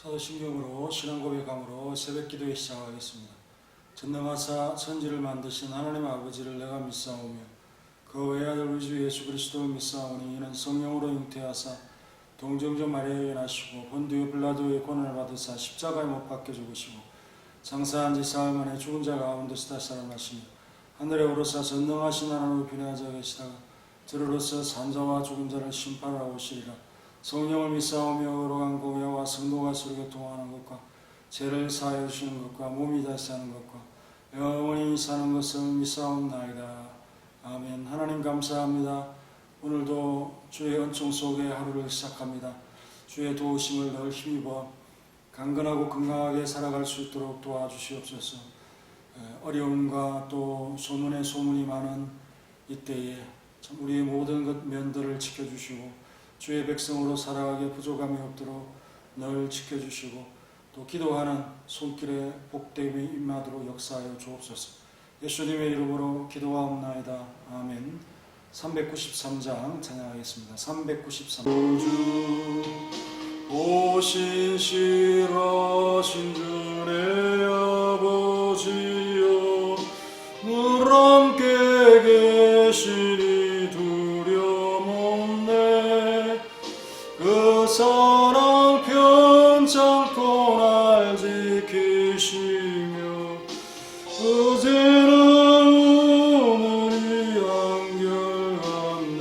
사도신경으로 신앙 고백함으로 새벽 기도에 시작하겠습니다. 전능하사 천지를 만드신 하나님 아버지를 내가 믿사오며 그 외아들 우리 주 예수 그리스도를 믿사오니 이는 성령으로 잉태하사 동정녀 마리아에게 나시고 본디오 빌라도의 고난을 받으사 십자가에 못 박혀 죽으시고 장사한 지 사흘 만에 죽은 자 가운데서 다시 살아나시며 하늘에 오르사 전능하신 하나님을 비례하자 계시다가 저로서 산자와 죽은 자를 심판하러 오시리라. 성령을 믿사오며 거룩한 공예와 성도가 서로 교통하는 것과 죄를 사하여 주시는 것과 몸이 다시 사는 것과 영원히 사는 것을 믿사옵나이다. 아멘. 하나님 감사합니다. 오늘도 주의 은총 속에 하루를 시작합니다. 주의 도우심을 늘 힘입어 강건하고 건강하게 살아갈 수 있도록 도와주시옵소서. 어려움과 또 소문에 소문이 많은 이때에 참 우리의 모든 것 면들을 지켜주시고 주의 백성으로 살아가게 부족함이 없도록 늘 지켜주시고 또 기도하는 손길에 복됨이 임하도록 역사하여 주옵소서. 예수님의 이름으로 기도하옵나이다. 아멘. 393장 찬양하겠습니다. 393장. 오신실하신 주 내 아버지여 물 함께 계시니 두려움없네. 그 사랑 편찮고 날 지키시며 어제나 오늘이 한결같네.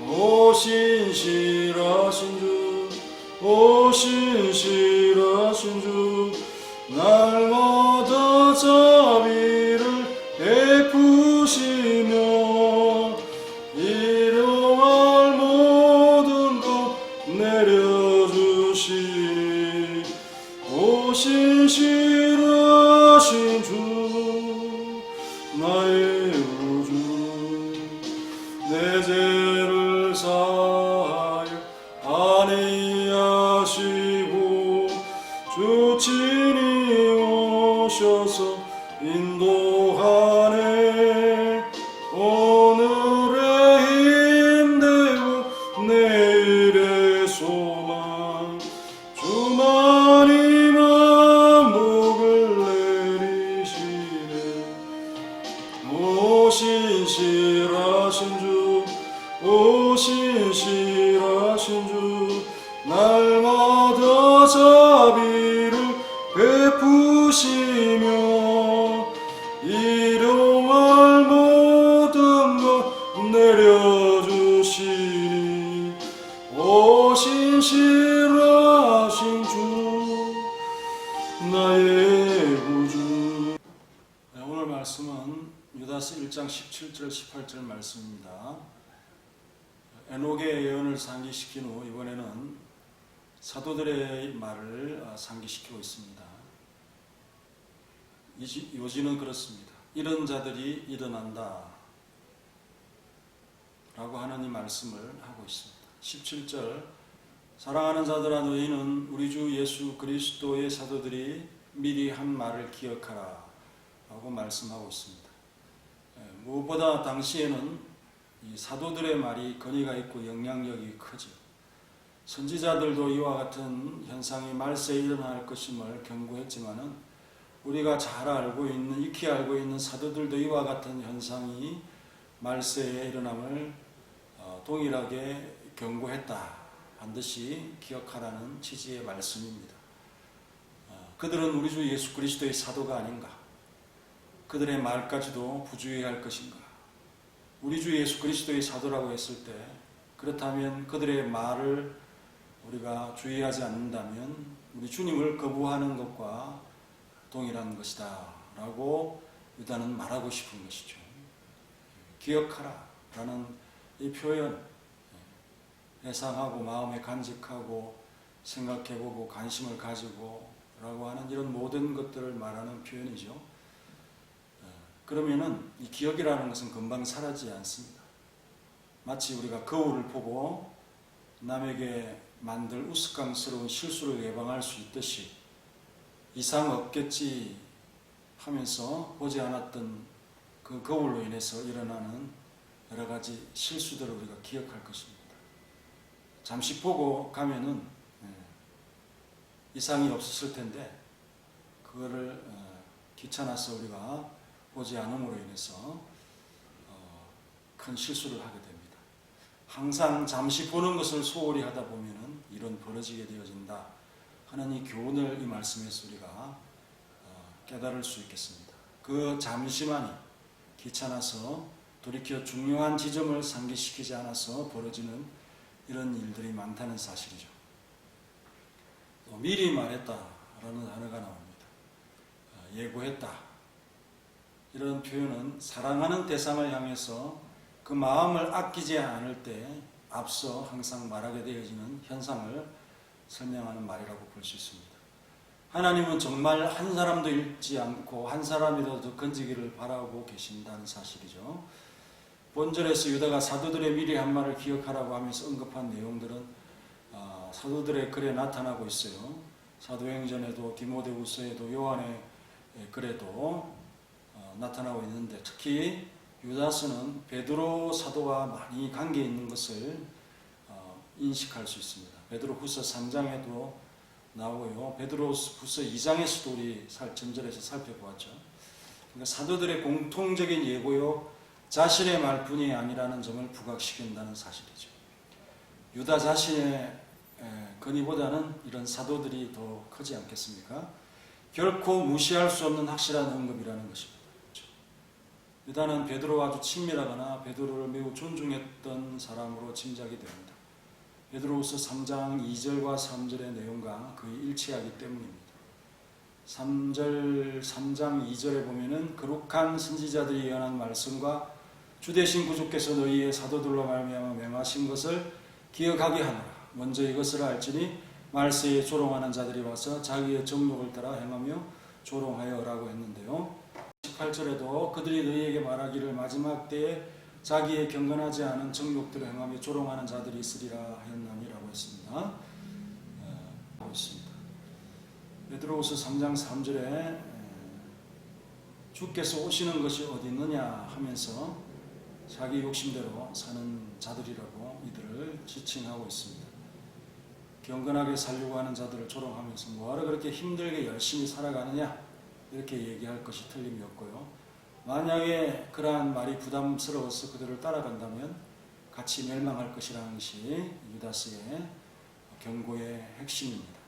오신실하신 주 오신실하신 주 날마다 자비를 베푸시며 일용할 모든 것 내려주시니 오신실하신 주 나의 구주 내 죄를 사하여 안위하시고 주 친히 오셔서 인도하네. 오늘의 힘되고 내일의 소망 주만이 만복을 내리시네. 오신실하신 주 오신실하신 주 날마다 자비를 베푸시며 일용할 모든 것 내려주시니 오신실하신 주 나의 구주. 오늘 말씀은 유다서 1장 17절 18절 말씀입니다. 에녹의 예언을 상기시킨 후 이번에는 사도들의 말을 상기시키고 있습니다. 요지는 그렇습니다. 이런 자들이 일어난다 라고 하는 이 말씀을 하고 있습니다. 17절 사랑하는 자들아 너희는 우리 주 예수 그리스도의 사도들이 미리 한 말을 기억하라 라고 말씀하고 있습니다. 무엇보다 당시에는 이 사도들의 말이 권위가 있고 영향력이 크죠. 선지자들도 이와 같은 현상이 말세에 일어날 것임을 경고했지만은 우리가 잘 알고 있는, 익히 알고 있는 사도들도 이와 같은 현상이 말세에 일어남을 동일하게 경고했다. 반드시 기억하라는 취지의 말씀입니다. 그들은 우리 주 예수 그리스도의 사도가 아닌가? 그들의 말까지도 부주의할 것인가? 우리 주 예수 그리스도의 사도라고 했을 때 그렇다면 그들의 말을 우리가 주의하지 않는다면 우리 주님을 거부하는 것과 동일한 것이다 라고 유다는 말하고 싶은 것이죠. 기억하라 라는 이 표현, 회상하고 마음에 간직하고 생각해보고 관심을 가지고 라고 하는 이런 모든 것들을 말하는 표현이죠. 그러면은 이 기억이라는 것은 금방 사라지지 않습니다. 마치 우리가 거울을 보고 남에게 만들 우스꽝스러운 실수를 예방할 수 있듯이 이상 없겠지 하면서 보지 않았던 그 거울로 인해서 일어나는 여러 가지 실수들을 우리가 기억할 것입니다. 잠시 보고 가면은 이상이 없었을 텐데 그거를 귀찮아서 우리가 보지 않음으로 인해서 큰 실수를 하게 됩니다. 항상 잠시 보는 것을 소홀히 하다 보면은 이런 벌어지게 되어진다 하는 이 교훈을 이 말씀에서 우리가 깨달을 수 있겠습니다. 그 잠시만이 귀찮아서 돌이켜 중요한 지점을 상기시키지 않아서 벌어지는 이런 일들이 많다는 사실이죠. 또 미리 말했다라는 단어가 나옵니다. 예고했다. 이런 표현은 사랑하는 대상을 향해서 그 마음을 아끼지 않을 때 앞서 항상 말하게 되어지는 현상을 설명하는 말이라고 볼 수 있습니다. 하나님은 정말 한 사람도 잃지 않고 한 사람이라도 건지기를 바라고 계신다는 사실이죠. 본절에서 유다가 사도들의 미리 한 말을 기억하라고 하면서 언급한 내용들은 사도들의 글에 나타나고 있어요. 사도행전에도 디모데후서에도 요한의 글에도 나타나고 있는데 특히 유다서는 베드로 사도와 많이 관계 있는 것을 인식할 수 있습니다. 베드로후서 3장에도 나오고요. 베드로후서 2장에서도 우리 전절에서 살펴보았죠. 그러니까 사도들의 공통적인 예고요. 자신의 말뿐이 아니라는 점을 부각시킨다는 사실이죠. 유다 자신의 건의보다는 이런 사도들이 더 크지 않겠습니까? 결코 무시할 수 없는 확실한 언급이라는 것입니다. 그렇죠? 유다는 베드로와 아주 친밀하거나 베드로를 매우 존중했던 사람으로 짐작이 됩니다. 베드로후서 3장 2절과 3절의 내용과 거의 일치하기 때문입니다. 3장 2절에 보면은 거룩한 선지자들이 예언한 말씀과 주되신 구주께서 너희의 사도들로 말미암아 맹하신 것을 기억하게 하노라. 먼저 이것을 알지니 말세에 조롱하는 자들이 와서 자기의 정욕을 따라 행하며 조롱하여라고 했는데요. 18절에도 그들이 너희에게 말하기를 마지막 때에 자기의 경건하지 않은 정욕들을 행하며 조롱하는 자들이 있으리라 하였나니라고 했습니다. 하고 있습니다. 베드로후서 3장 3절에 주께서 오시는 것이 어디 있느냐 하면서 자기 욕심대로 사는 자들이라고 이들을 지칭하고 있습니다. 경건하게 살려고 하는 자들을 조롱하면서 뭐하러 그렇게 힘들게 열심히 살아가느냐 이렇게 얘기할 것이 틀림이 없고요. 만약에 그러한 말이 부담스러워서 그들을 따라간다면 같이 멸망할 것이라는 것이 유다스의 경고의 핵심입니다.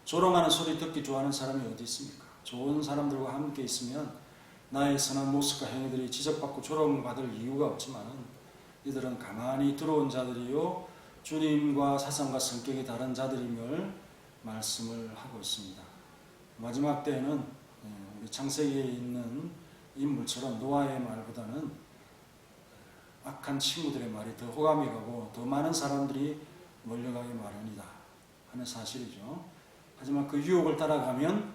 조롱하는 소리 듣기 좋아하는 사람이 어디 있습니까? 좋은 사람들과 함께 있으면 나의 선한 모습과 행위들이 지적받고 조롱받을 이유가 없지만 이들은 가만히 들어온 자들이요 주님과 사상과 성격이 다른 자들임을 말씀을 하고 있습니다. 마지막 때에는 우리 창세기에 있는 인물처럼 노아의 말보다는 악한 친구들의 말이 더 호감이 가고 더 많은 사람들이 몰려가기 마련이다 하는 사실이죠. 하지만 그 유혹을 따라가면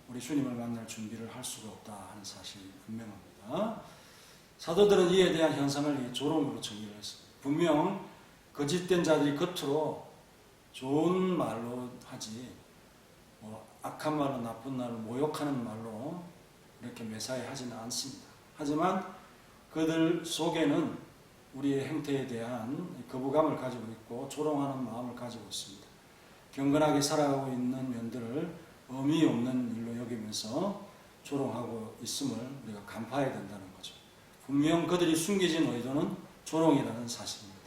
우리 주님을 만날 준비를 할 수가 없다 하는 사실이 분명합니다. 사도들은 이에 대한 현상을 조롱으로 정의를 했습니다. 분명 거짓된 자들이 겉으로 좋은 말로 하지 악한 말로 나쁜 말로 모욕하는 말로 이렇게 매사에 하지는 않습니다. 하지만 그들 속에는 우리의 행태에 대한 거부감을 가지고 있고 조롱하는 마음을 가지고 있습니다. 경건하게 살아가고 있는 면들을 의미 없는 일로 여기면서 조롱하고 있음을 우리가 간파해야 된다는 거죠. 분명 그들이 숨겨진 의도는 조롱이라는 사실입니다.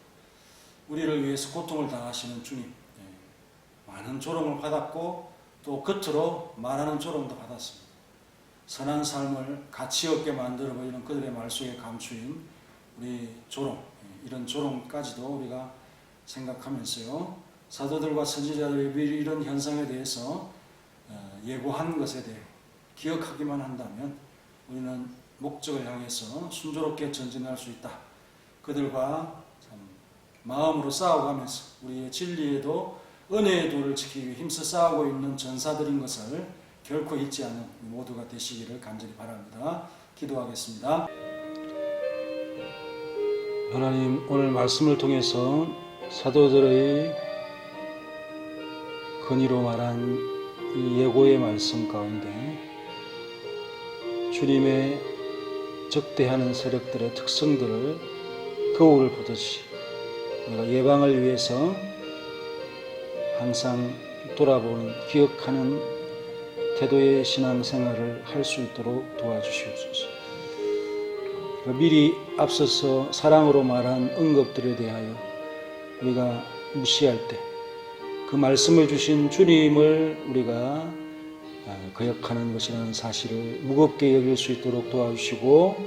우리를 위해서 고통을 당하시는 주님, 많은 조롱을 받았고 또 겉으로 말하는 조롱도 받았습니다. 선한 삶을 가치 없게 만들어 보이는 그들의 말 속에 감추인 우리 조롱, 이런 조롱까지도 우리가 생각하면서요. 사도들과 선지자들이 미리 이런 현상에 대해서 예고한 것에 대해 기억하기만 한다면 우리는 목적을 향해서 순조롭게 전진할 수 있다. 그들과 참 마음으로 싸워가면서 우리의 진리에도 은혜의 도를 지키기 위해 힘써 싸우고 있는 전사들인 것을 결코 잊지 않는 모두가 되시기를 간절히 바랍니다. 기도하겠습니다. 하나님, 오늘 말씀을 통해서 사도들의 건의로 말한 이 예고의 말씀 가운데 주님의 적대하는 세력들의 특성들을 거울을 보듯이 우리가 예방을 위해서 항상 돌아보는, 기억하는 태도의 신앙생활을 할 수 있도록 도와주시옵소서. 미리 앞서서 사랑으로 말한 언급들에 대하여 우리가 무시할 때 그 말씀을 주신 주님을 우리가 거역하는 것이라는 사실을 무겁게 여길 수 있도록 도와주시고,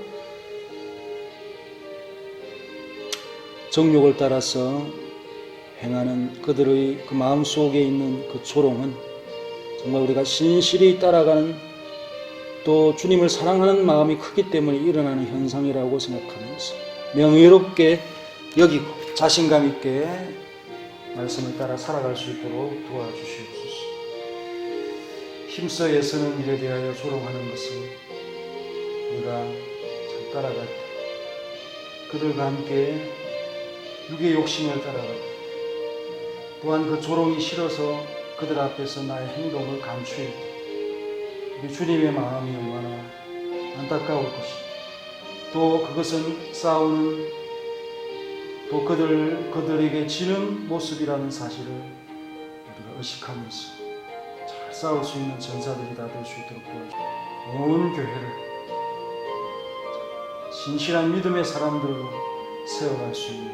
정욕을 따라서 행하는 그들의 그 마음속에 있는 그 조롱은 정말 우리가 신실히 따라가는, 또 주님을 사랑하는 마음이 크기 때문에 일어나는 현상이라고 생각하면서 명예롭게 여기고 자신감 있게 말씀을 따라 살아갈 수 있도록 도와주시옵소서. 힘써 애쓰는 일에 대하여 조롱하는 것은 우리가 잘 따라갈 때, 그들과 함께 육의 욕심을 따라갈 때, 또한 그 조롱이 싫어서 그들 앞에서 나의 행동을 감추일 때, 우리 주님의 마음이 얼마나 안타까울 것인가. 또 그것은 싸우는, 또 그들에게 지는 모습이라는 사실을 우리가 의식하면서 잘 싸울 수 있는 전사들이 다 될 수 있도록 도와주시고, 온 교회를 신실한 믿음의 사람들로 세워갈 수 있는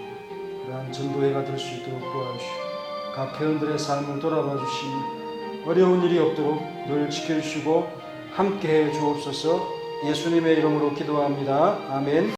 그러한 전도회가 될 수 있도록 도와주시고, 각 회원들의 삶을 돌아봐 주시니 어려운 일이 없도록 늘 지켜주시고 함께해 주옵소서. 예수님의 이름으로 기도합니다. 아멘.